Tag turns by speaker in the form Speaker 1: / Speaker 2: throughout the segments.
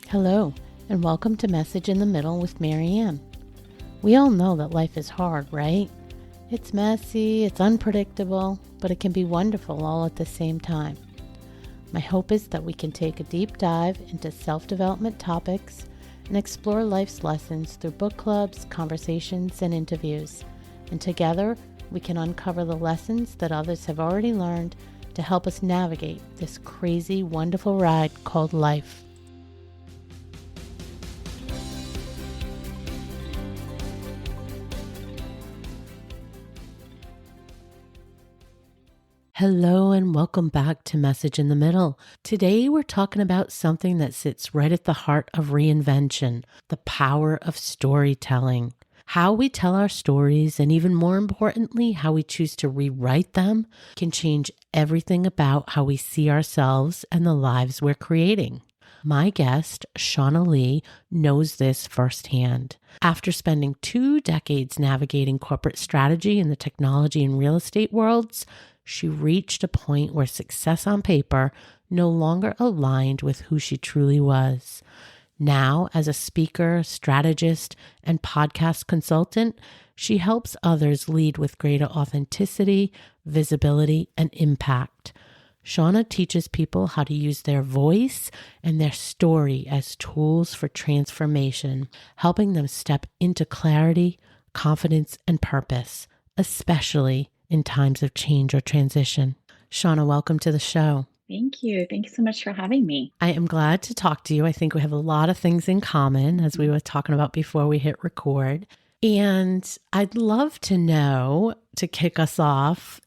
Speaker 1: Hello, and welcome to Message in the Middle with Marianne. We all know that life is hard, right? It's messy, it's unpredictable, but it can be wonderful all at the same time. My hope is that we can take a deep dive into self-development topics and explore life's lessons through book clubs, conversations, and interviews. And together, we can uncover the lessons that others have already learned to help us navigate this crazy, wonderful ride called life. Hello and welcome back to Message in the Middle. Today we're talking about something that sits right at the heart of reinvention, the power of storytelling. How we tell our stories, and even more importantly, how we choose to rewrite them, can change everything about how we see ourselves and the lives we're creating. My guest, Shaunna Lee, knows this firsthand. After spending 2 decades navigating corporate strategy in the technology and real estate worlds, she reached a point where success on paper no longer aligned with who she truly was. Now, as a speaker, strategist, and podcast consultant, she helps others lead with greater authenticity, visibility, and impact. Shaunna teaches people how to use their voice and their story as tools for transformation, helping them step into clarity, confidence, and purpose, especially in times of change or transition. Shaunna, welcome to the show.
Speaker 2: Thank you. Thank you so much for having me.
Speaker 1: I am glad to talk to you. I think we have a lot of things in common, as we were talking about before we hit record. And I'd love to know, to kick us off,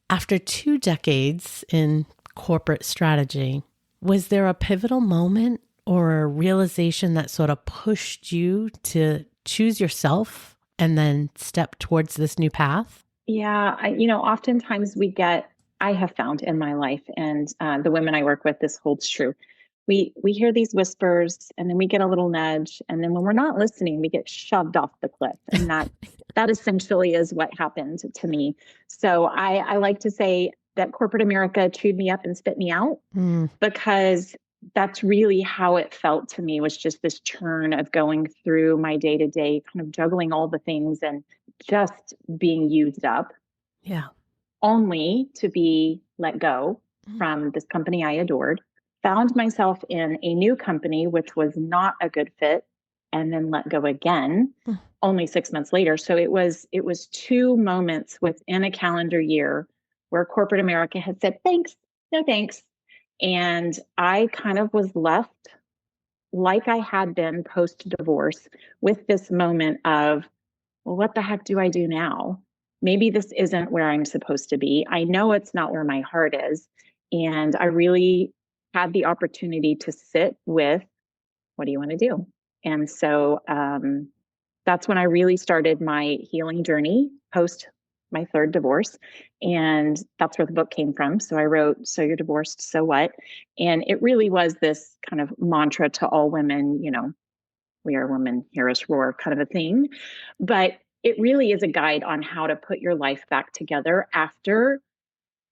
Speaker 1: after 2 decades in corporate strategy, was there a pivotal moment or a realization that sort of pushed you to choose yourself and then step towards this new path?
Speaker 2: Yeah, oftentimes I have found in my life, and the women I work with, this holds true. We hear these whispers, and then we get a little nudge, and then when we're not listening, we get shoved off the cliff, and that essentially is what happened to me. So I like to say that corporate America chewed me up and spit me out, because that's really how it felt to me, was just this churn of going through my day to day, kind of juggling all the things and just being used up.
Speaker 1: Yeah.
Speaker 2: Only to be let go from this company I adored, found myself in a new company, which was not a good fit, and then let go again only 6 months later. So it was 2 moments within a calendar year where corporate America had said, thanks, no thanks. And I kind of was left like I had been post divorce with this moment of, well, what the heck do I do now? Maybe this isn't where I'm supposed to be. I know it's not where my heart is. And I really had the opportunity to sit with, what do you want to do? And so that's when I really started my healing journey post my 3rd divorce. And that's where the book came from. So I wrote, So You're Divorced, So What? And it really was this kind of mantra to all women, we are women, hear us roar kind of a thing. But it really is a guide on how to put your life back together after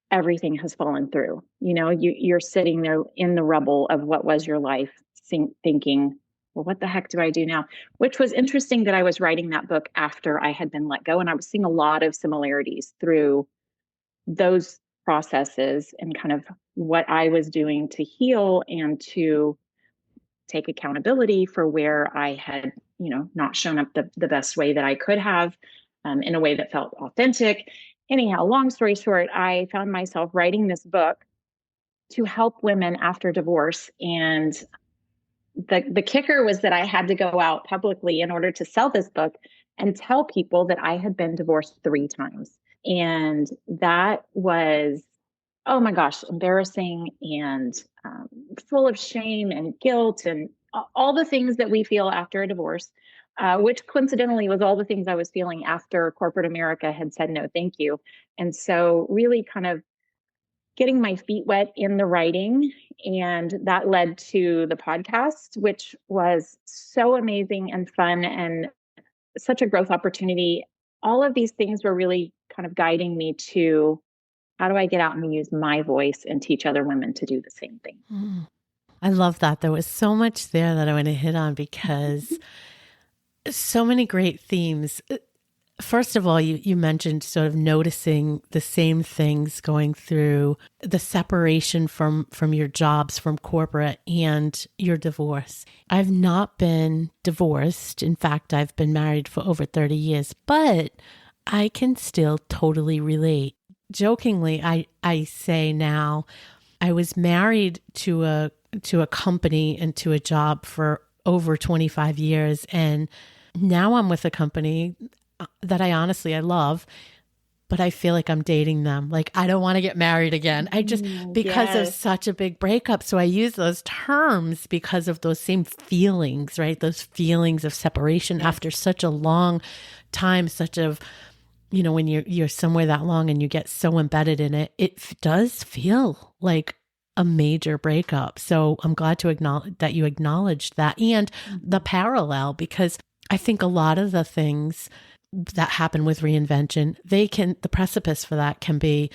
Speaker 2: everything has fallen through. You're sitting there in the rubble of what was your life, thinking, well, what the heck do I do now? Which was interesting that I was writing that book after I had been let go. And I was seeing a lot of similarities through those processes and kind of what I was doing to heal and to take accountability for where I had, not shown up the best way that I could have, in a way that felt authentic. Anyhow, long story short, I found myself writing this book to help women after divorce. And the kicker was that I had to go out publicly in order to sell this book and tell people that I had been divorced 3 times. And that was, oh my gosh, embarrassing and full of shame and guilt and all the things that we feel after a divorce, which coincidentally was all the things I was feeling after corporate America had said no, thank you. And so really kind of getting my feet wet in the writing. And that led to the podcast, which was so amazing and fun and such a growth opportunity. All of these things were really kind of guiding me to, how do I get out and use my voice and teach other women to do the same thing?
Speaker 1: I love that. There was so much there that I want to hit on because so many great themes. First of all, you mentioned sort of noticing the same things going through the separation from your jobs, from corporate, and your divorce. I've not been divorced. In fact, I've been married for over 30 years, but I can still totally relate. Jokingly, I say now, I was married to a company and to a job for over 25 years, and now I'm with a company that I love, but I feel like I'm dating them. Like, I don't want to get married again. Because of
Speaker 2: Yes.
Speaker 1: such a big breakup. So I use those terms because of those same feelings, right? Those feelings of separation
Speaker 2: Yes.
Speaker 1: after such a long time, when you're somewhere that long and you get so embedded in it, it does feel like a major breakup. So I'm glad to acknowledge that you acknowledged that and the parallel, because I think a lot of the things that happen with reinvention, the precipice for that can be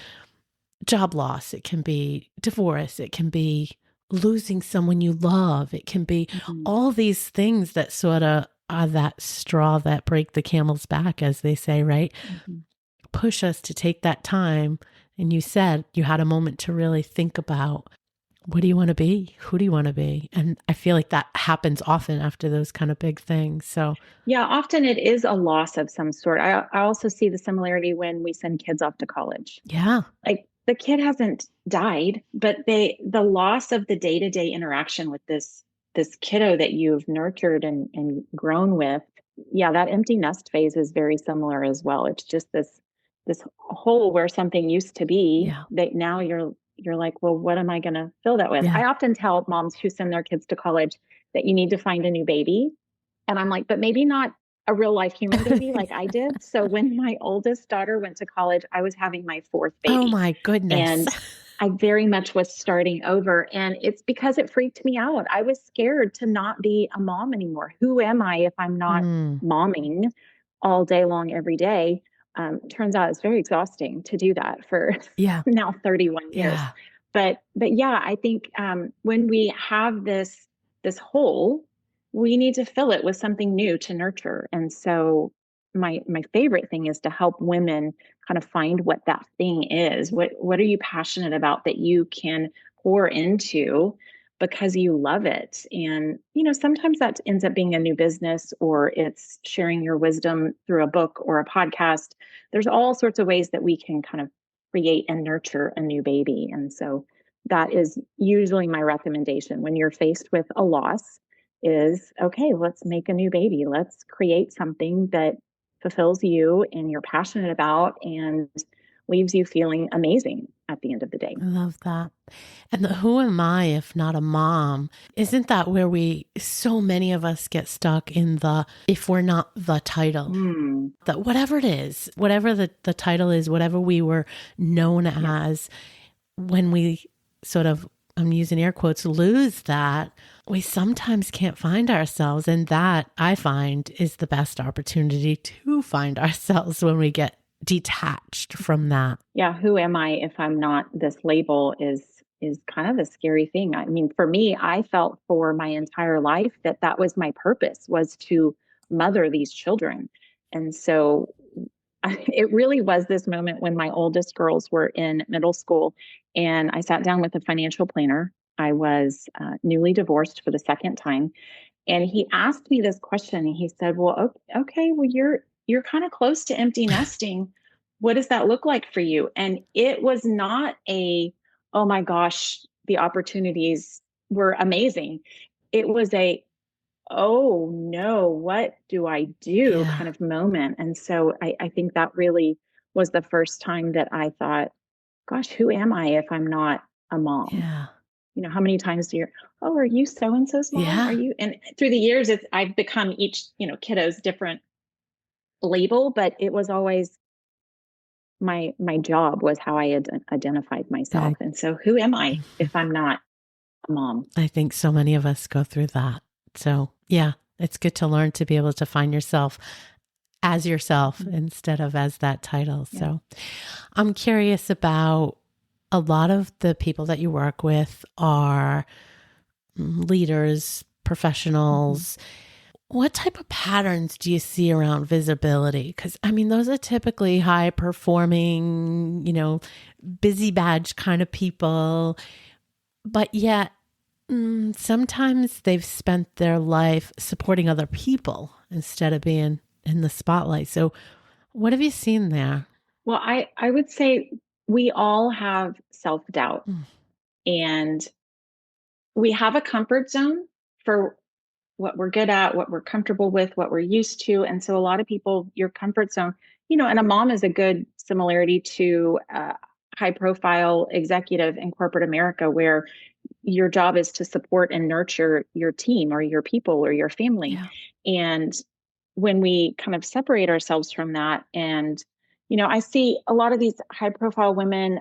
Speaker 1: job loss. It can be divorce. It can be losing someone you love. It can be all these things that sort of are that straw that break the camel's back, as they say, right? Push us to take that time. And you said you had a moment to really think about, what do you want to be? Who do you want to be? And I feel like that happens often after those kind of big things. So
Speaker 2: Yeah, often it is a loss of some sort. I also see the similarity when we send kids off to college.
Speaker 1: yeah,
Speaker 2: Like the kid hasn't died, but the loss of the day-to-day interaction with this kiddo that you've nurtured and grown with. Yeah, that empty nest phase is very similar as well. It's just this hole where something used to be
Speaker 1: yeah,
Speaker 2: that now you're like, well, what am I going to fill that with?
Speaker 1: yeah.
Speaker 2: I often tell moms who send their kids to college that you need to find a new baby. And I'm like, but maybe not a real life human baby like I did. So when my oldest daughter went to college, I was having my fourth
Speaker 1: Oh
Speaker 2: baby.
Speaker 1: my goodness.
Speaker 2: And I very much was starting over. And it's because it freaked me out. I was scared to not be a mom anymore. Who am I if I'm not
Speaker 1: Mm,
Speaker 2: momming all day long, every day? Turns out it's very exhausting to do that for
Speaker 1: yeah,
Speaker 2: now 31 years.
Speaker 1: yeah.
Speaker 2: But yeah, I think when we have this hole, we need to fill it with something new to nurture. And so my favorite thing is to help women kind of find what that thing is. What are you passionate about that you can pour into because you love it? And sometimes that ends up being a new business, or it's sharing your wisdom through a book or a podcast. There's all sorts of ways that we can kind of create and nurture a new baby. And so that is usually my recommendation when you're faced with a loss is, okay, let's make a new baby. Let's create something that fulfills you and you're passionate about and leaves you feeling amazing at the end of the day.
Speaker 1: I love that. And who am I if not a mom? Isn't that where so many of us get stuck in if we're not the title,
Speaker 2: Mm,
Speaker 1: that whatever it is, whatever the title is, whatever we were known
Speaker 2: yeah.
Speaker 1: as, when we sort of, I'm using air quotes, lose that, we sometimes can't find ourselves. And that, I find, is the best opportunity to find ourselves, when we get detached from that.
Speaker 2: Yeah, who am I if I'm not this label is kind of a scary thing. I mean, for me, I felt for my entire life that was my purpose, was to mother these children. And so it really was this moment when my oldest girls were in middle school and I sat down with a financial planner. I was newly divorced for the second time, and he asked me this question. And he said, well, okay, well, you're kind of close to empty nesting. What does that look like for you? And it was not oh my gosh, the opportunities were amazing. It was oh no, what do I do
Speaker 1: Yeah.
Speaker 2: kind of moment. And so I think that really was the first time that I thought, gosh, who am I if I'm not a mom?
Speaker 1: Yeah.
Speaker 2: How many times do you, oh, are you so and so's mom? Are
Speaker 1: Yeah.
Speaker 2: you? And through the years, I've become each, kiddo's different label, but it was always my job was how I had identified myself.
Speaker 1: I,
Speaker 2: And so who am I if I'm not a mom?
Speaker 1: I think so many of us go through that. So, yeah, it's good to learn to be able to find yourself as yourself instead of as that title.
Speaker 2: Yeah.
Speaker 1: So, I'm curious about, a lot of the people that you work with are leaders,
Speaker 2: Mhm.
Speaker 1: professionals. What type of patterns do you see around visibility? Because, I mean, those are typically high performing, busy badge kind of people. But yet, sometimes they've spent their life supporting other people instead of being in the spotlight. So, what have you seen there?
Speaker 2: Well, I would say we all have self-doubt,
Speaker 1: Mm,
Speaker 2: and we have a comfort zone for what we're good at, what we're comfortable with, what we're used to. And so a lot of people, your comfort zone, and a mom is a good similarity to a high profile executive in corporate America, where your job is to support and nurture your team or your people or your family.
Speaker 1: yeah.
Speaker 2: And when we kind of separate ourselves from that, and I see a lot of these high profile women.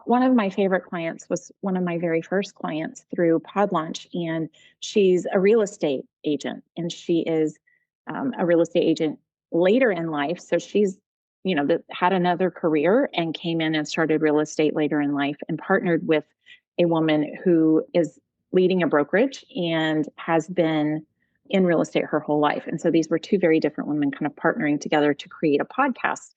Speaker 2: One of my favorite clients was one of my very first clients through Pod Launch, and she's a real estate agent, and she is a real estate agent later in life. So she's had another career and came in and started real estate later in life and partnered with a woman who is leading a brokerage and has been in real estate her whole life. And so these were two very different women kind of partnering together to create a podcast.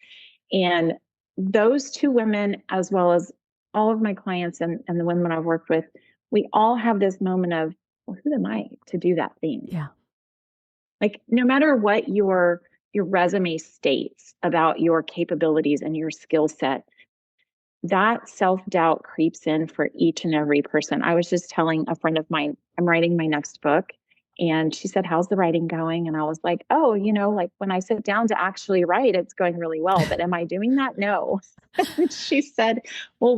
Speaker 2: And those two women, as well as all of my clients and the women I've worked with, we all have this moment of, well, who am I to do that thing?
Speaker 1: Yeah.
Speaker 2: Like, no matter what your resume states about your capabilities and your skill set, that self-doubt creeps in for each and every person. I was just telling a friend of mine, I'm writing my next book. And she said, how's the writing going? And I was like, oh, like when I sit down to actually write, it's going really well. But am I doing that? No. And she said, well,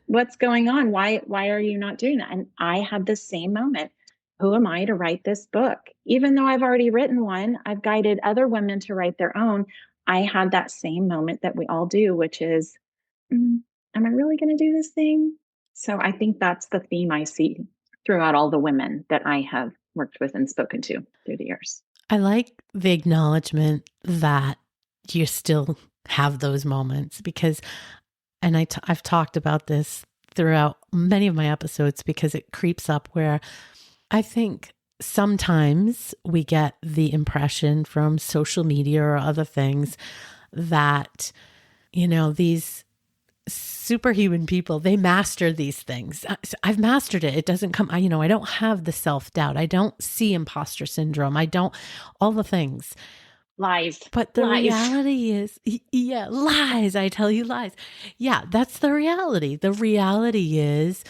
Speaker 2: what's going on? Why are you not doing that? And I had the same moment. Who am I to write this book? Even though I've already written one, I've guided other women to write their own. I had that same moment that we all do, which is, mm, am I really going to do this thing? So I think that's the theme I see throughout all the women that I have worked with and spoken to through the years.
Speaker 1: I like the acknowledgement that you still have those moments because, and I've talked about this throughout many of my episodes because it creeps up where I think sometimes we get the impression from social media or other things that, these superhuman people, they master these things. I've mastered it. It doesn't come, I don't have the self-doubt. I don't see imposter syndrome. I don't, all the things.
Speaker 2: Lies,
Speaker 1: But the
Speaker 2: lies.
Speaker 1: reality is, yeah, lies. I tell you lies. Yeah, that's the reality. The reality is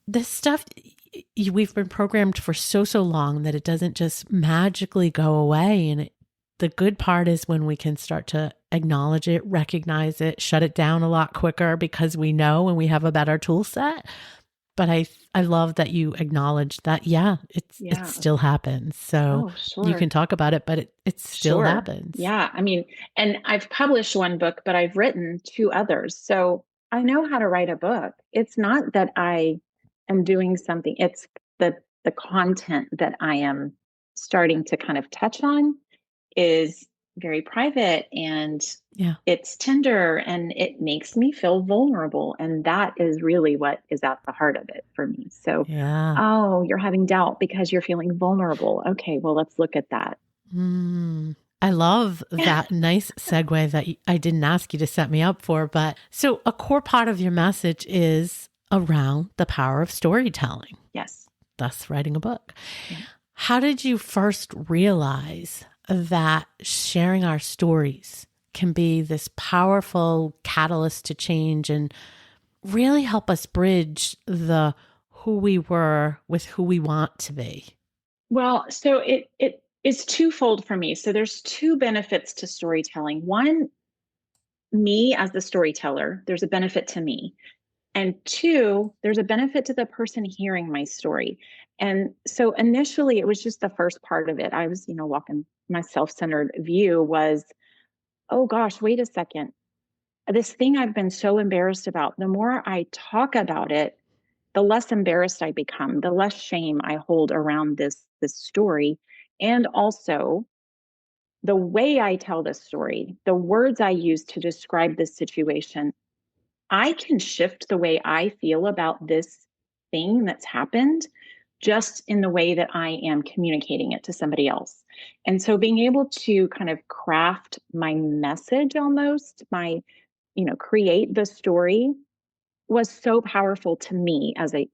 Speaker 1: this stuff, we've been programmed for so long that it doesn't just magically go away. And the good part is when we can start to acknowledge it, recognize it, shut it down a lot quicker because we know and we have a better tool set. But I love that you acknowledge that, yeah, it
Speaker 2: Yeah.
Speaker 1: still happens. So
Speaker 2: Oh,
Speaker 1: you can
Speaker 2: sure.
Speaker 1: talk about it, but it still
Speaker 2: Sure.
Speaker 1: happens.
Speaker 2: Yeah. I mean, and I've published one book, but I've written two others. So I know how to write a book. It's not that I am doing something, it's the content that I am starting to kind of touch on is very private, and
Speaker 1: Yeah.
Speaker 2: it's tender, and it makes me feel vulnerable. And that is really what is at the heart of it for me. So,
Speaker 1: Yeah.
Speaker 2: oh, you're having doubt because you're feeling vulnerable. Okay, well, let's look at that.
Speaker 1: I love that nice segue that I didn't ask you to set me up for. But so a core part of your message is around the power of storytelling,
Speaker 2: Yes.
Speaker 1: thus writing a book.
Speaker 2: Yeah.
Speaker 1: How did you first realize that sharing our stories can be this powerful catalyst to change and really help us bridge the who we were with who we want to be?
Speaker 2: Well, so it is twofold for me. So there's two benefits to storytelling. One, me as the storyteller, there's a benefit to me. And two, there's a benefit to the person hearing my story. And so initially it was just the first part of it. I was, walking my self-centered view was, oh gosh, wait a second. This thing I've been so embarrassed about, the more I talk about it, the less embarrassed I become, the less shame I hold around this story. And also the way I tell this story, the words I use to describe this situation, I can shift the way I feel about this thing that's happened just in the way that I am communicating it to somebody else. And so being able to kind of craft my message almost, create the story was so powerful to me as a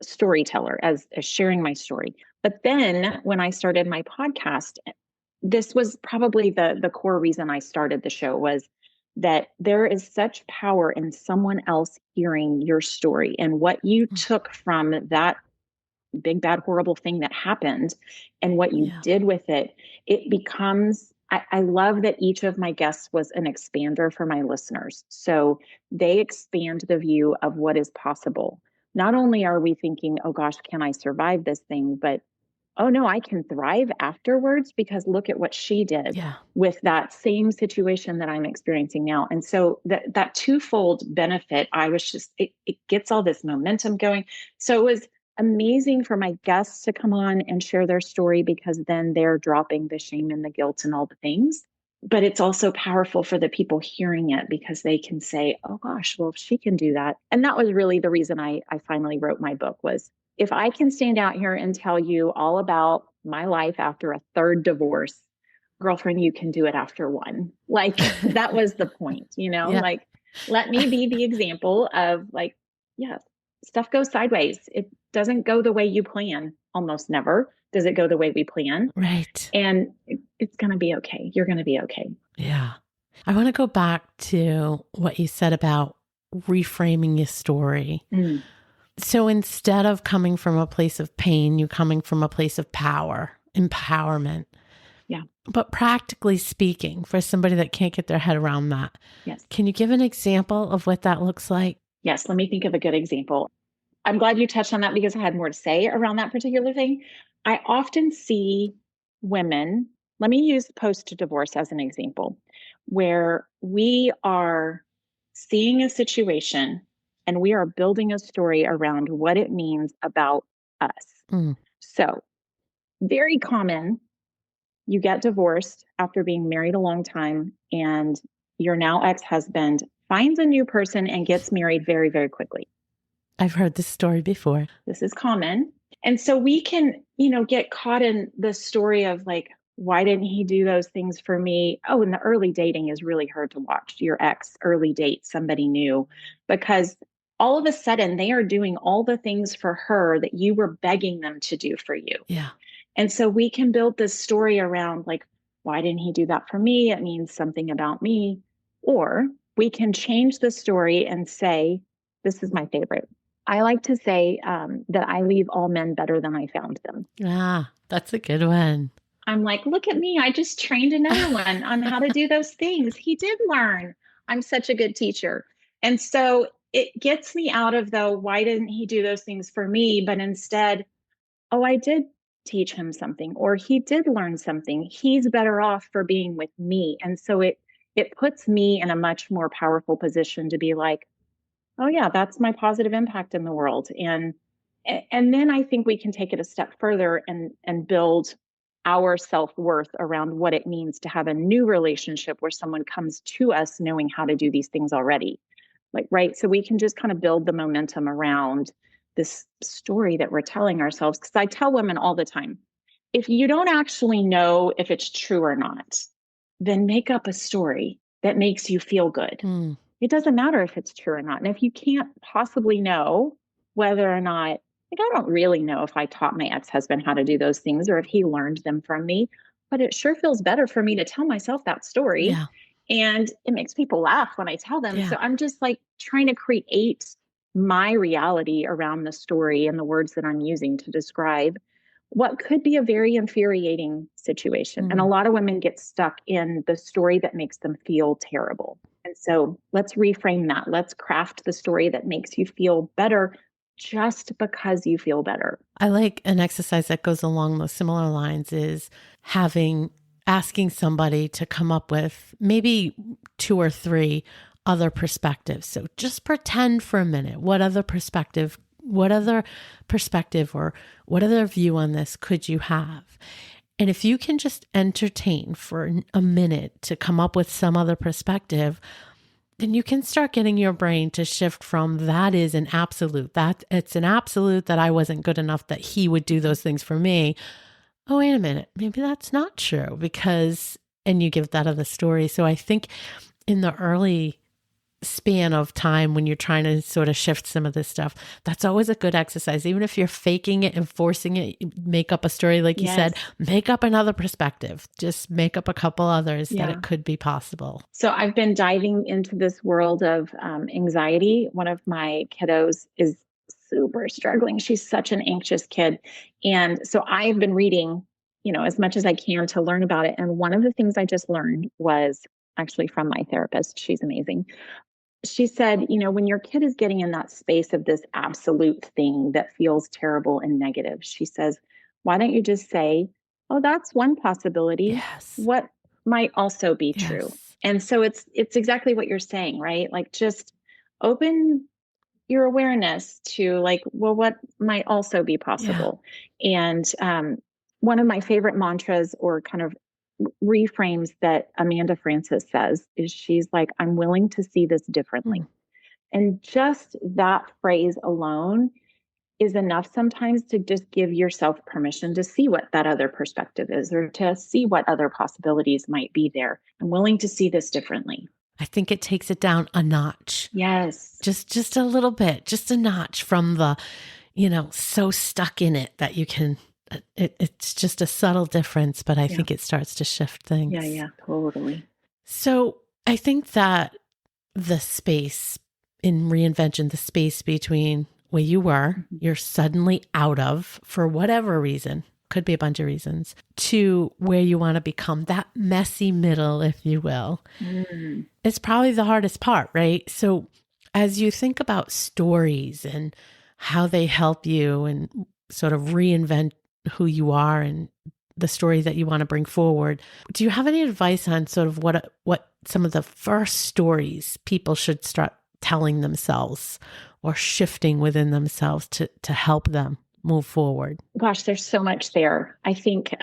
Speaker 2: storyteller, as sharing my story. But then when I started my podcast, this was probably the core reason I started the show, was that there is such power in someone else hearing your story and what you took from that big, bad, horrible thing that happened and what you did with it. It becomes, I love that each of my guests was an expander for my listeners. So they expand the view of what is possible. Not only are we thinking, oh gosh, can I survive this thing? But oh no, I can thrive afterwards because look at what she did with that same situation that I'm experiencing now. And so that twofold benefit, I was just, it gets all this momentum going. So it was amazing for my guests to come on and share their story, because then they're dropping the shame and the guilt and all the things. But it's also powerful for the people hearing it, because they can say, oh gosh, well, if she can do that. And that was really the reason I finally wrote my book, was if I can stand out here and tell you all about my life after a third divorce, girlfriend, you can do it after one. Like that was the point, like, let me be the example of like, yeah, stuff goes sideways. It doesn't go the way you plan. Almost never does it go the way we plan.
Speaker 1: Right.
Speaker 2: And it's going to be okay. You're going to be okay.
Speaker 1: Yeah. I want to go back to what you said about reframing your story. So instead of coming from a place of pain, you're coming from a place of power, empowerment.
Speaker 2: Yeah.
Speaker 1: But practically speaking, for somebody that can't get their head around that, can you give an example of what that looks like?
Speaker 2: Yes. Let me think of a good example. I'm glad you touched on that, because I had more to say around that particular thing. I often see women, let me use post-divorce as an example, where we are seeing a situation and we are building a story around what it means about us. So very common, you get divorced after being married a long time, and your now ex-husband finds a new person and gets married very, very quickly.
Speaker 1: I've heard this story before.
Speaker 2: This is common. And so we can, get caught in the story of like, why didn't he do those things for me? Oh, and the early dating is really hard to watch. Your ex early date somebody new, because all of a sudden they are doing all the things for her that you were begging them to do for you.
Speaker 1: Yeah.
Speaker 2: And so we can build this story around like, why didn't he do that for me? It means something about me. Or we can change the story and say, this is my favorite. I like to say that I leave all men better than I found them.
Speaker 1: Ah, that's a good one.
Speaker 2: I'm like, look at me. I just trained another one on how to do those things. He did learn. I'm such a good teacher. And so it gets me out of why didn't he do those things for me? But instead, oh, I did teach him something, or he did learn something. He's better off for being with me. And so it puts me in a much more powerful position to be like, oh yeah, that's my positive impact in the world. And then I think we can take it a step further and build our self-worth around what it means to have a new relationship where someone comes to us knowing how to do these things already. Like, right. So we can just kind of build the momentum around this story that we're telling ourselves. Because I tell women all the time, if you don't actually know if it's true or not, then make up a story that makes you feel good. It doesn't matter if it's true or not. And if you can't possibly know whether or not, like, I don't really know if I taught my ex-husband how to do those things or if he learned them from me, but it sure feels better for me to tell myself that story.
Speaker 1: Yeah.
Speaker 2: And it makes people laugh when I tell them.
Speaker 1: Yeah.
Speaker 2: So I'm just like trying to create my reality around the story and the words that I'm using to describe what could be a very infuriating situation. And a lot of women get stuck in the story that makes them feel terrible. And so let's reframe that. Let's craft the story that makes you feel better just because you feel better.
Speaker 1: I like an exercise that goes along those similar lines is asking somebody to come up with maybe 2 or 3 other perspectives. So just pretend for a minute, what other perspective or what other view on this could you have? And if you can just entertain for a minute to come up with some other perspective, And you can start getting your brain to shift from that is an absolute, that it's an absolute that I wasn't good enough that he would do those things for me. Oh, wait a minute. Maybe that's not true because, and you give that other story. So I think in the early span of time when you're trying to sort of shift some of this stuff, that's always a good exercise. Even if you're faking it and forcing it, make up a story, like you said, make up another perspective, just make up a couple others that it could be possible.
Speaker 2: So I've been diving into this world of anxiety. One of my kiddos is super struggling. She's such an anxious kid. And so I've been reading, as much as I can to learn about it. And one of the things I just learned was actually from my therapist. She's amazing. She said, when your kid is getting in that space of this absolute thing that feels terrible and negative, she says, why don't you just say, oh, that's one possibility.
Speaker 1: Yes.
Speaker 2: What might also be true? And so it's exactly what you're saying, right? Like just open your awareness to like, well, what might also be possible? And one of my favorite mantras or kind of reframes that Amanda Francis says is she's like, I'm willing to see this differently. And just that phrase alone is enough sometimes to just give yourself permission to see what that other perspective is or to see what other possibilities might be there. I'm willing to see this differently.
Speaker 1: I think it takes it down a notch.
Speaker 2: Yes.
Speaker 1: Just a little bit, just a notch from the, so stuck in it that you can, it's just a subtle difference, but I think it starts to shift things.
Speaker 2: Yeah, totally.
Speaker 1: So I think that the space in reinvention, the space between where you were, you're suddenly out of, for whatever reason, could be a bunch of reasons, to where you want to become, that messy middle, if you will. It's probably the hardest part, right? So as you think about stories and how they help you and sort of reinvent who you are and the story that you want to bring forward, do you have any advice on sort of what some of the first stories people should start telling themselves or shifting within themselves to help them move forward?
Speaker 2: Gosh, there's so much there. I think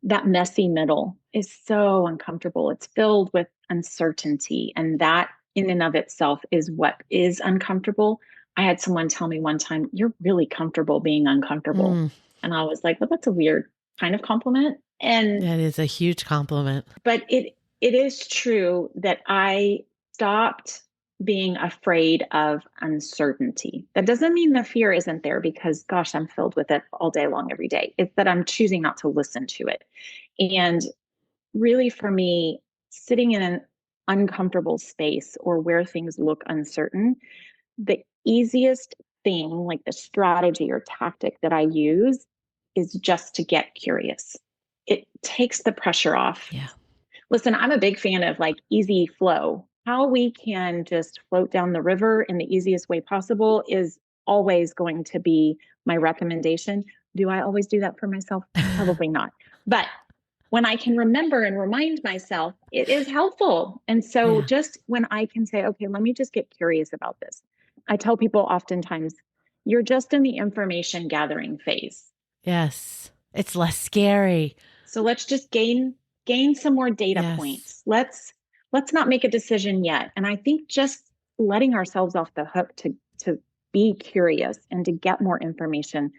Speaker 2: that messy middle is so uncomfortable. It's filled with uncertainty, and that in and of itself is what is uncomfortable. I had someone tell me one time, you're really comfortable being uncomfortable. And I was like, well, that's a weird kind of compliment. And
Speaker 1: that is a huge compliment.
Speaker 2: But it is true that I stopped being afraid of uncertainty. That doesn't mean the fear isn't there because, gosh, I'm filled with it all day long, every day. It's that I'm choosing not to listen to it. And really, for me, sitting in an uncomfortable space or where things look uncertain, the easiest thing, like the strategy or tactic that I use, is just to get curious. It takes the pressure off.
Speaker 1: Yeah.
Speaker 2: Listen, I'm a big fan of like easy flow. How we can just float down the river in the easiest way possible is always going to be my recommendation. Do I always do that for myself? Probably not. But when I can remember and remind myself, it is helpful. And so just when I can say, okay, let me just get curious about this. I tell people oftentimes, you're just in the information gathering phase.
Speaker 1: Yes. It's less scary.
Speaker 2: So let's just gain some more data points. Let's not make a decision yet. And I think just letting ourselves off the hook to be curious and to get more information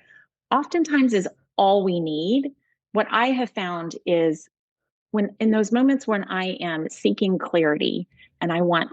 Speaker 2: oftentimes is all we need. What I have found is when in those moments when I am seeking clarity and I want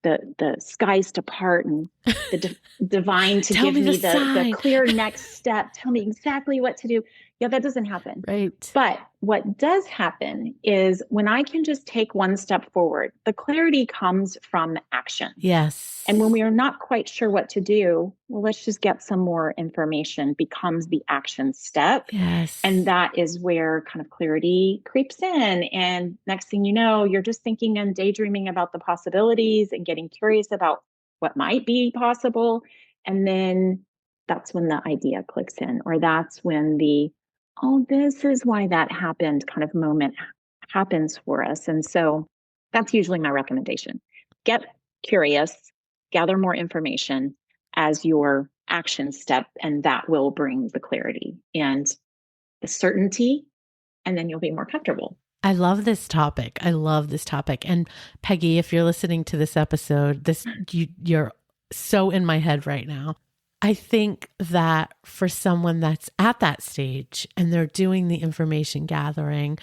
Speaker 2: the skies to part and the divine to give me the clear next step, tell me exactly what to do. Yeah, that doesn't happen.
Speaker 1: Right.
Speaker 2: But what does happen is when I can just take one step forward, the clarity comes from action.
Speaker 1: Yes.
Speaker 2: And when we are not quite sure what to do, well, let's just get some more information becomes the action step.
Speaker 1: Yes.
Speaker 2: And that is where kind of clarity creeps in. And next thing you know, you're just thinking and daydreaming about the possibilities and getting curious about what might be possible. And then that's when the idea clicks in, or that's when the, oh, this is why that happened kind of moment happens for us. And so that's usually my recommendation. Get curious, gather more information as your action step, and that will bring the clarity and the certainty, and then you'll be more comfortable.
Speaker 1: I love this topic. I love this topic. And Peggy, if you're listening to this episode, you're so in my head right now. I think that for someone that's at that stage and they're doing the information gathering,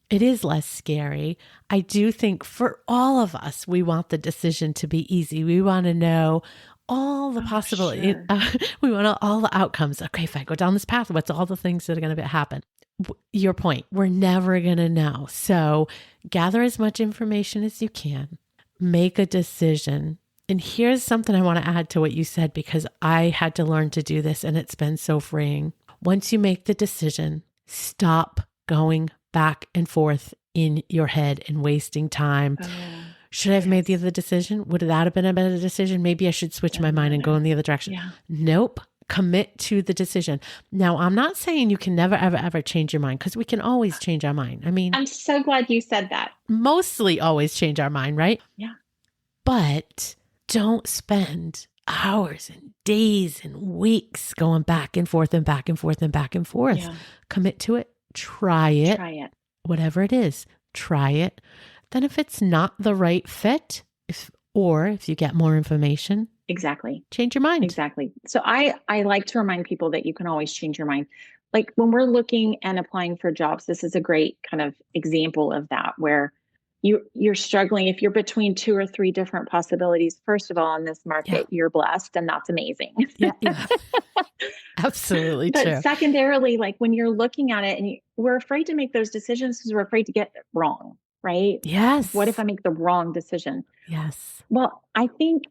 Speaker 1: it is less scary. I do think for all of us, we want the decision to be easy. We want to know all the possibilities.
Speaker 2: Sure.
Speaker 1: We want all the outcomes. Okay, if I go down this path, what's all the things that are going to happen? Your point, we're never going to know. So gather as much information as you can, make a decision. And here's something I want to add to what you said, because I had to learn to do this and it's been so freeing. Once you make the decision, stop going back and forth in your head and wasting time. Should I have made the other decision? Would that have been a better decision? Maybe I should switch my mind and go in the other direction.
Speaker 2: Yeah.
Speaker 1: Nope. Commit to the decision. Now, I'm not saying you can never, ever, ever change your mind, because we can always change our mind. I mean,
Speaker 2: I'm so glad you said that.
Speaker 1: Mostly always change our mind, right?
Speaker 2: Yeah.
Speaker 1: But don't spend hours and days and weeks going back and forth and back and forth and back and forth.
Speaker 2: Yeah.
Speaker 1: Commit to it. Try it. Whatever it is, try it. Then if it's not the right fit, if you get more information,
Speaker 2: exactly,
Speaker 1: change your mind.
Speaker 2: Exactly. So I like to remind people that you can always change your mind. Like when we're looking and applying for jobs, this is a great kind of example of that, where you're struggling. If you're between 2 or 3 different possibilities, first of all, in this market, you're blessed, and that's amazing.
Speaker 1: Yeah. Absolutely true.
Speaker 2: But secondarily, like when you're looking at it and we're afraid to make those decisions because we're afraid to get it wrong, right?
Speaker 1: Yes.
Speaker 2: What if I make the wrong decision?
Speaker 1: Yes.
Speaker 2: Well, I think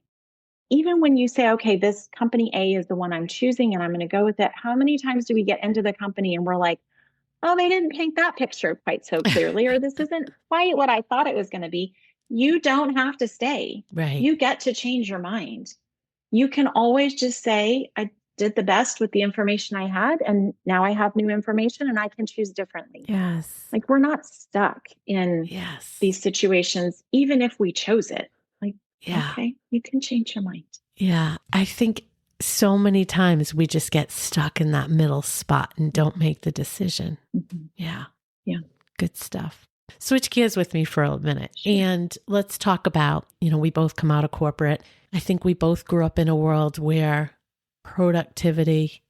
Speaker 2: even when you say, okay, this company A is the one I'm choosing and I'm going to go with it, how many times do we get into the company and we're like, oh, they didn't paint that picture quite so clearly, or this isn't quite what I thought it was going to be. You don't have to stay.
Speaker 1: Right.
Speaker 2: You get to change your mind. You can always just say, I did the best with the information I had, and now I have new information and I can choose differently.
Speaker 1: Yes.
Speaker 2: Like we're not stuck in these situations, even if we chose it. Like, okay, you can change your mind.
Speaker 1: Yeah. I think so many times we just get stuck in that middle spot and don't make the decision.
Speaker 2: Mm-hmm.
Speaker 1: Yeah.
Speaker 2: Yeah.
Speaker 1: Good stuff. Switch gears with me for a minute. Sure. And let's talk about, we both come out of corporate. I think we both grew up in a world where productivity,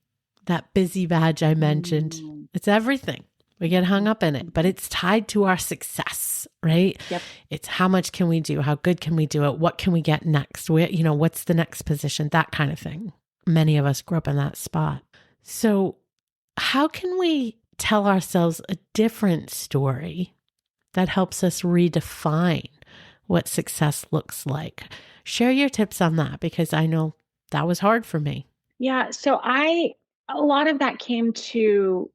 Speaker 1: that busy badge I mentioned, it's everything. We get hung up in it, but it's tied to our success, right?
Speaker 2: Yep.
Speaker 1: It's how much can we do? How good can we do it? What can we get next? Where, what's the next position? That kind of thing. Many of us grew up in that spot. So how can we tell ourselves a different story that helps us redefine what success looks like? Share your tips on that, because I know that was hard for me.
Speaker 2: Yeah. So a lot of that came to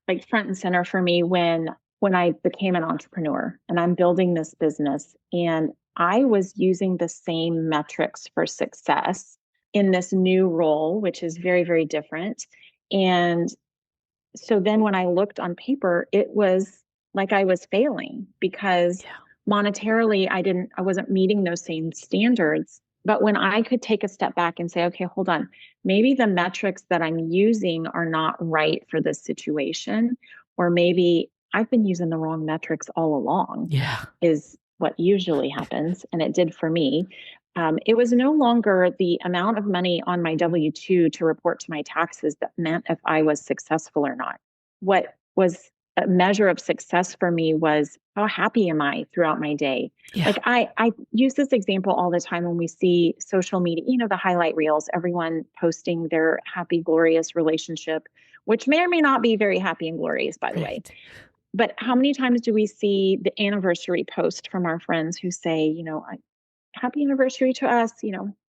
Speaker 2: like front and center for me when I became an entrepreneur and I'm building this business, and I was using the same metrics for success in this new role, which is very, very different. And so then when I looked on paper, it was like I was failing because monetarily I wasn't meeting those same standards. But when I could take a step back and say, okay, hold on, maybe the metrics that I'm using are not right for this situation, or maybe I've been using the wrong metrics all along.
Speaker 1: Yeah.
Speaker 2: Is what usually happens. And it did for me. It was no longer the amount of money on my W-2 to report to my taxes that meant if I was successful or not. What was a measure of success for me was how happy am I throughout my day? Yeah. Like I use this example all the time when we see social media, the highlight reels, everyone posting their happy, glorious relationship, which may or may not be very happy and glorious, by the way. But how many times do we see the anniversary post from our friends who say, happy anniversary to us,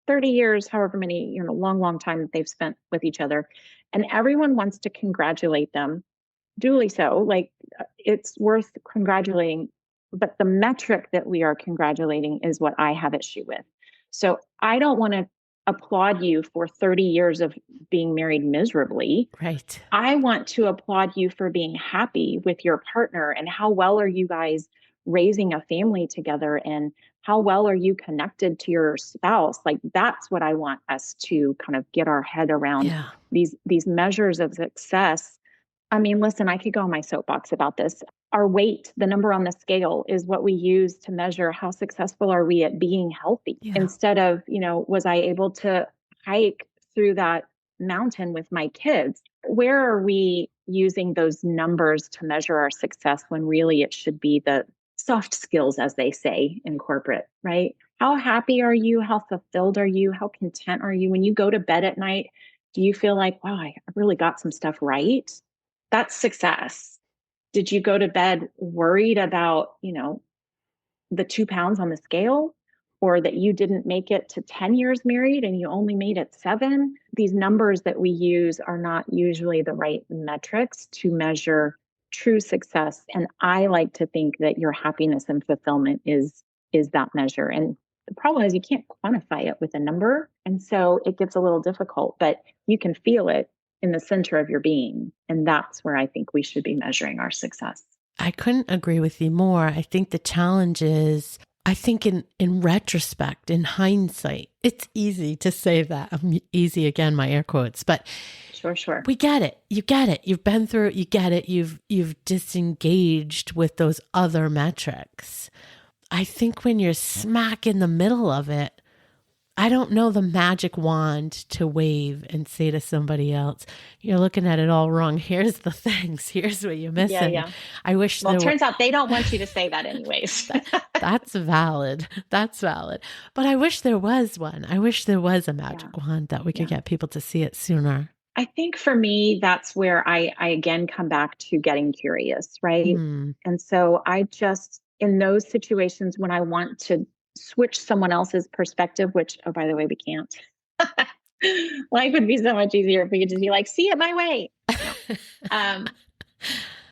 Speaker 2: 30 years, however many, long, long time that they've spent with each other. And everyone wants to congratulate them. Duly so, like it's worth congratulating, but the metric that we are congratulating is what I have issue with. So I don't want to applaud you for 30 years of being married miserably.
Speaker 1: Right.
Speaker 2: I want to applaud you for being happy with your partner, and how well are you guys raising a family together, and how well are you connected to your spouse? Like that's what I want us to kind of get our head around. These measures of success I mean, listen, I could go on my soapbox about this. Our weight, the number on the scale, is what we use to measure how successful are we at being healthy.
Speaker 1: Yeah.
Speaker 2: Instead of, was I able to hike through that mountain with my kids? Where are we using those numbers to measure our success when really it should be the soft skills, as they say in corporate, right? How happy are you? How fulfilled are you? How content are you? When you go to bed at night, do you feel like, wow, I really got some stuff right? That's success. Did you go to bed worried about, the 2 pounds on the scale, or that you didn't make it to 10 years married and you only made it 7? These numbers that we use are not usually the right metrics to measure true success. And I like to think that your happiness and fulfillment is that measure. And the problem is you can't quantify it with a number. And so it gets a little difficult, but you can feel it in the center of your being. And that's where I think we should be measuring our success.
Speaker 1: I couldn't agree with you more. I think the challenge is, I think in retrospect, in hindsight, it's easy to say that. Easy again, my air quotes, but
Speaker 2: Sure.
Speaker 1: we get it. You get it. You've been through it. You get it. You've disengaged with those other metrics. I think when you're smack in the middle of it, I don't know the magic wand to wave and say to somebody else, you're looking at it all wrong. Here's the things. Here's what you're missing.
Speaker 2: Yeah.
Speaker 1: I wish
Speaker 2: Well, it turns out they don't want you to say that anyways.
Speaker 1: That's valid. That's valid. But I wish there was one. I wish there was a magic wand that we could get people to see it sooner.
Speaker 2: I think for me, that's where I again come back to getting curious, right? And so I just, in those situations when I want to switch someone else's perspective, which, oh, by the way, we can't. Life would be so much easier if we could just be like, see it my way.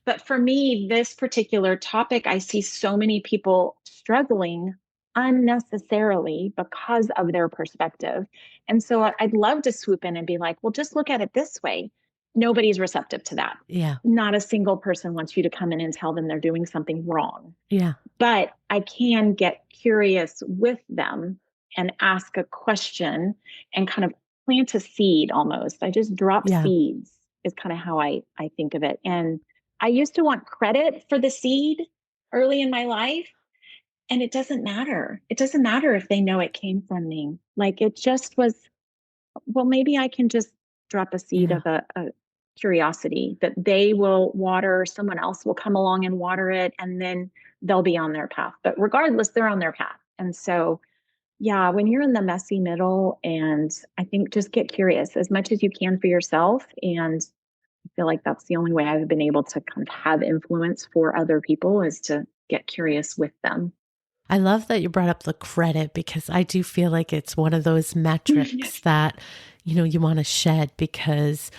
Speaker 2: But for me, this particular topic, I see so many people struggling unnecessarily because of their perspective. And so I'd love to swoop in and be like, well, just look at it this way. Nobody's receptive to that.
Speaker 1: Yeah.
Speaker 2: Not a single person wants you to come in and tell them they're doing something wrong.
Speaker 1: Yeah.
Speaker 2: But I can get curious with them and ask a question and kind of plant a seed almost. I just drop seeds is kind of how I think of it. And I used to want credit for the seed early in my life. And it doesn't matter. It doesn't matter if they know it came from me. Like it just was, well, maybe I can just drop a seed of a curiosity that they will water, someone else will come along and water it, and then they'll be on their path. But regardless, they're on their path. And so, yeah, when you're in the messy middle, and I think just get curious as much as you can for yourself. And I feel like that's the only way I've been able to kind of have influence for other people is to get curious with them.
Speaker 1: I love that you brought up the credit, because I do feel like it's one of those metrics that, you want to shed, because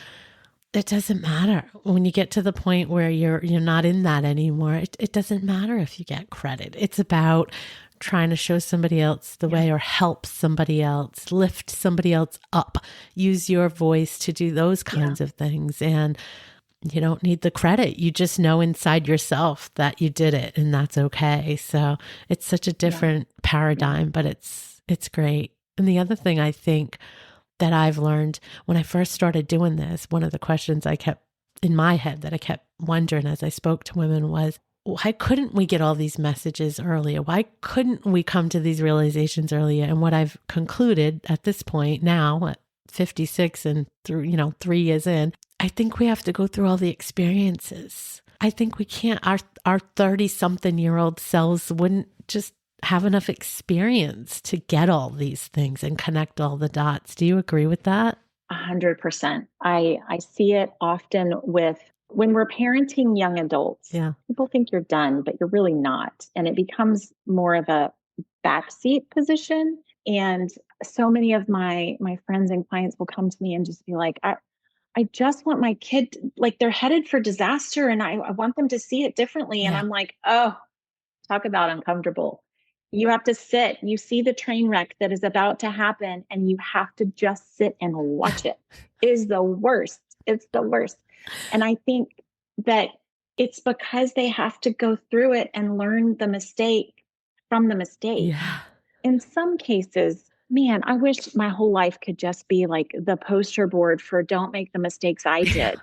Speaker 1: it doesn't matter when you get to the point where you're not in that anymore. It doesn't matter if you get credit. It's about trying to show somebody else the way, or help somebody else, lift somebody else up, use your voice to do those kinds of things. And you don't need the credit. You just know inside yourself that you did it, and that's okay. So it's such a different paradigm, but it's great. And the other thing I think that I've learned when I first started doing this, one of the questions I kept in my head that I kept wondering as I spoke to women was, why couldn't we get all these messages earlier? Why couldn't we come to these realizations earlier? And what I've concluded at this point now, at 56 and through, 3 years in, I think we have to go through all the experiences. I think we can't, our 30-something-year-old selves wouldn't just have enough experience to get all these things and connect all the dots. Do you agree with that?
Speaker 2: 100%. I see it often with when we're parenting young adults.
Speaker 1: Yeah.
Speaker 2: People think you're done, but you're really not. And it becomes more of a backseat position. And so many of my friends and clients will come to me and just be like, I just want my kid, like they're headed for disaster, and I want them to see it differently. And I'm like, oh, talk about uncomfortable. You have to sit, you see the train wreck that is about to happen, and you have to just sit and watch it. It is the worst. It's the worst. And I think that it's because they have to go through it and learn the mistake from the mistake.
Speaker 1: Yeah.
Speaker 2: In some cases, man, I wish my whole life could just be like the poster board for don't make the mistakes I did.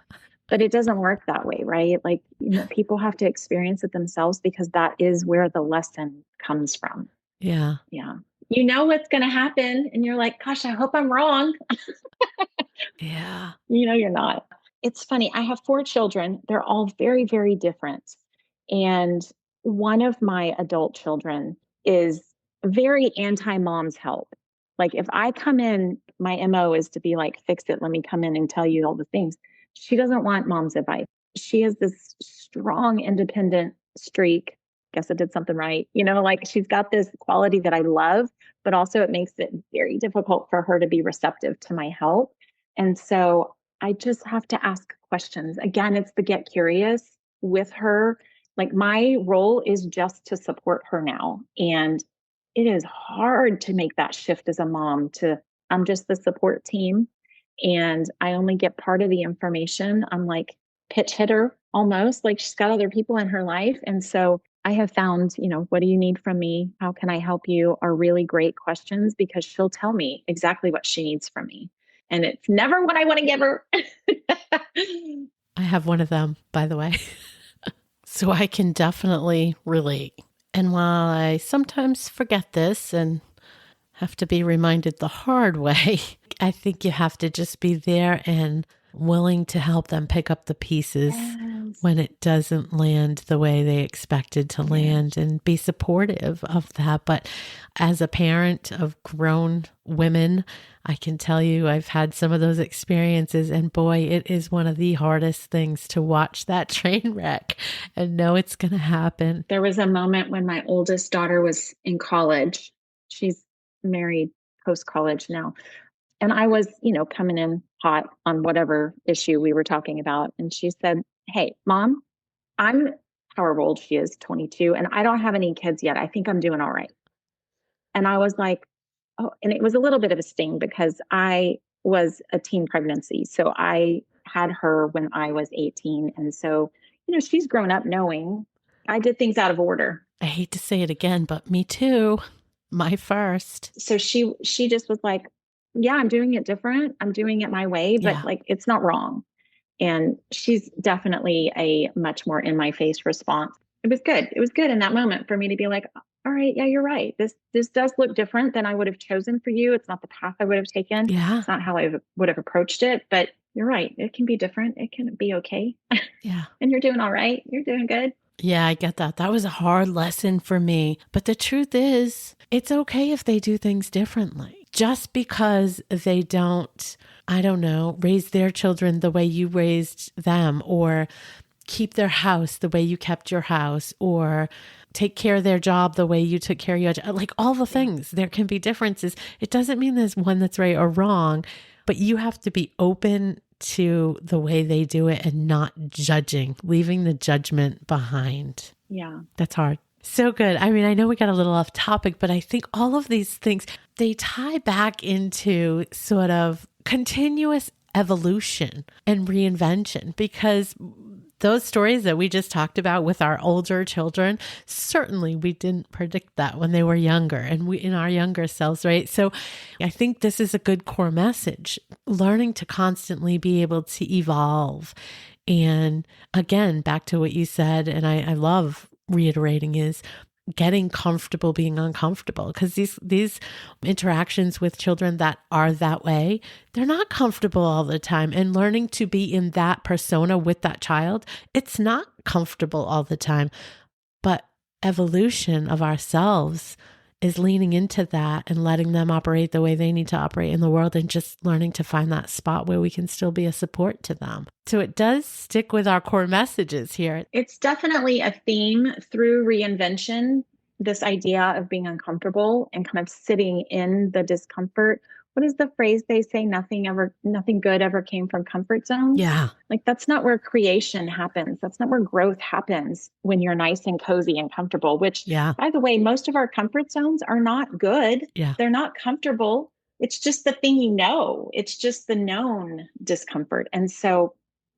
Speaker 2: But it doesn't work that way, right? Like, people have to experience it themselves because that is where the lesson comes from.
Speaker 1: Yeah.
Speaker 2: Yeah. You know what's going to happen. And you're like, gosh, I hope I'm wrong.
Speaker 1: Yeah.
Speaker 2: You're not. It's funny. I have 4 children. They're all very, very different. And one of my adult children is very anti mom's help. Like, if I come in, my MO is to be like, fix it. Let me come in and tell you all the things. She doesn't want mom's advice. She has this strong, independent streak. Guess I did something right. Like, she's got this quality that I love, but also it makes it very difficult for her to be receptive to my help. And so I just have to ask questions. Again, it's the get curious with her. Like, my role is just to support her now. And it is hard to make that shift as a mom to, I'm just the support team and I only get part of the information. I'm like pitch hitter almost, like she's got other people in her life. And so I have found, what do you need from me? How can I help you? Are really great questions because she'll tell me exactly what she needs from me. And it's never what I want to give her.
Speaker 1: I have one of them, by the way. So I can definitely relate. And while I sometimes forget this and have to be reminded the hard way, I think you have to just be there and willing to help them pick up the pieces when it doesn't land the way they expected to land and be supportive of that. But as a parent of grown women, I can tell you I've had some of those experiences, and boy, it is one of the hardest things to watch that train wreck and know it's going to happen.
Speaker 2: There was a moment when my oldest daughter was in college. She's married post-college now. And I was, coming in hot on whatever issue we were talking about. And she said, "Hey, mom, I'm however old she is, 22, and I don't have any kids yet. I think I'm doing all right." And I was like, oh, and it was a little bit of a sting because I was a teen pregnancy. So I had her when I was 18. And so, she's grown up knowing I did things out of order.
Speaker 1: I hate to say it again, but me too. My first.
Speaker 2: So she just was like, yeah, I'm doing it different. I'm doing it my way, but like, it's not wrong. And she's definitely a much more in my face response. It was good. It was good in that moment for me to be like, all right, yeah, you're right. This does look different than I would have chosen for you. It's not the path I would have taken.
Speaker 1: Yeah.
Speaker 2: It's not how I would have approached it, but you're right. It can be different. It can be okay.
Speaker 1: Yeah.
Speaker 2: And you're doing all right. You're doing good.
Speaker 1: Yeah, I get that. That was a hard lesson for me. But the truth is, it's okay if they do things differently. Just because they don't, I don't know, raise their children the way you raised them, or keep their house the way you kept your house, or take care of their job the way you took care of your job. Like, all the things, there can be differences. It doesn't mean there's one that's right or wrong, but you have to be open to the way they do it and not judging, leaving the judgment behind.
Speaker 2: Yeah.
Speaker 1: That's hard. So good. I mean, I know we got a little off topic, but I think all of these things, they tie back into sort of continuous evolution and reinvention, because those stories that we just talked about with our older children, certainly we didn't predict that when they were younger and we in our younger selves, right? So I think this is a good core message, learning to constantly be able to evolve. And again, back to what you said, and I love reiterating, is getting comfortable being uncomfortable, because these interactions with children that are that way, they're not comfortable all the time, and learning to be in that persona with that child, it's not comfortable all the time. But evolution of ourselves is leaning into that and letting them operate the way they need to operate in the world, and just learning to find that spot where we can still be a support to them. So it does stick with our core messages here.
Speaker 2: It's definitely a theme through reinvention, this idea of being uncomfortable and kind of sitting in the discomfort. What is the phrase they say? Nothing good ever came from comfort zones.
Speaker 1: Yeah.
Speaker 2: Like, that's not where creation happens. That's not where growth happens when you're nice and cozy and comfortable, which, by the way, most of our comfort zones are not good.
Speaker 1: Yeah.
Speaker 2: They're not comfortable. It's just the thing it's just the known discomfort. And so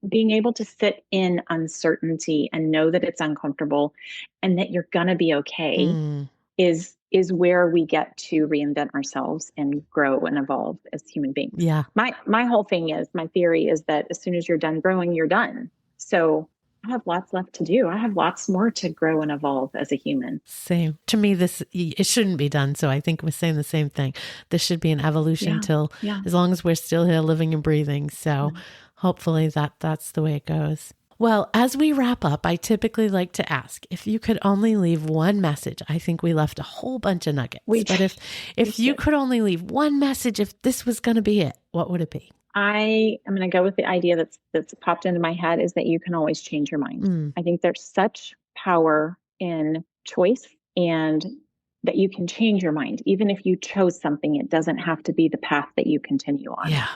Speaker 2: being able to sit in uncertainty and know that it's uncomfortable and that you're going to be okay is is where we get to reinvent ourselves and grow and evolve as human beings.
Speaker 1: Yeah.
Speaker 2: My whole thing is, my theory is that as soon as you're done growing, you're done. So I have lots left to do. I have lots more to grow and evolve as a human.
Speaker 1: Same. To me, it shouldn't be done. So I think we're saying the same thing. This should be an evolution till as long as we're still here living and breathing. So hopefully that's the way it goes. Well, as we wrap up, I typically like to ask if you could only leave one message. I think we left a whole bunch of nuggets. But if you could only leave one message, if this was going to be it, what would it be?
Speaker 2: I am going to go with the idea that's popped into my head, is that you can always change your mind. I think there's such power in choice, and that you can change your mind. Even if you chose something, it doesn't have to be the path that you continue on.
Speaker 1: Yeah,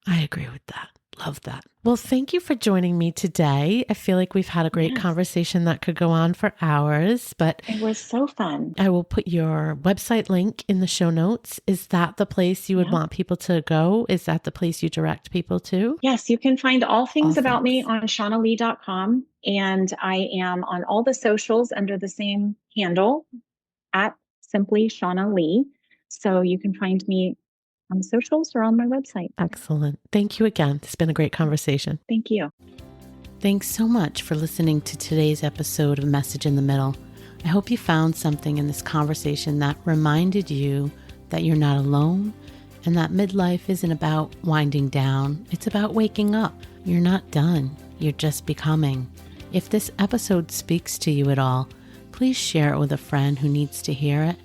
Speaker 1: I agree with that. Love that. Well, thank you for joining me today. I feel like we've had a great conversation that could go on for hours, but
Speaker 2: it was so fun.
Speaker 1: I will put your website link in the show notes. Is that the place you would want people to go? Is that the place you direct people to?
Speaker 2: Yes, you can find all things about me on ShaunnaLee.com. And I am on all the socials under the same handle, at simply Shaunna Lee. So you can find me on the socials or on my website.
Speaker 1: Excellent. Thank you again. It's been a great conversation.
Speaker 2: Thank you.
Speaker 1: Thanks so much for listening to today's episode of Message in the Middle. I hope you found something in this conversation that reminded you that you're not alone and that midlife isn't about winding down. It's about waking up. You're not done. You're just becoming. If this episode speaks to you at all, please share it with a friend who needs to hear it.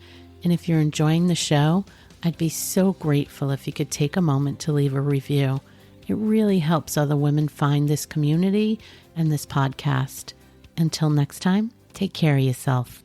Speaker 1: And if you're enjoying the show, I'd be so grateful if you could take a moment to leave a review. It really helps other women find this community and this podcast. Until next time, take care of yourself.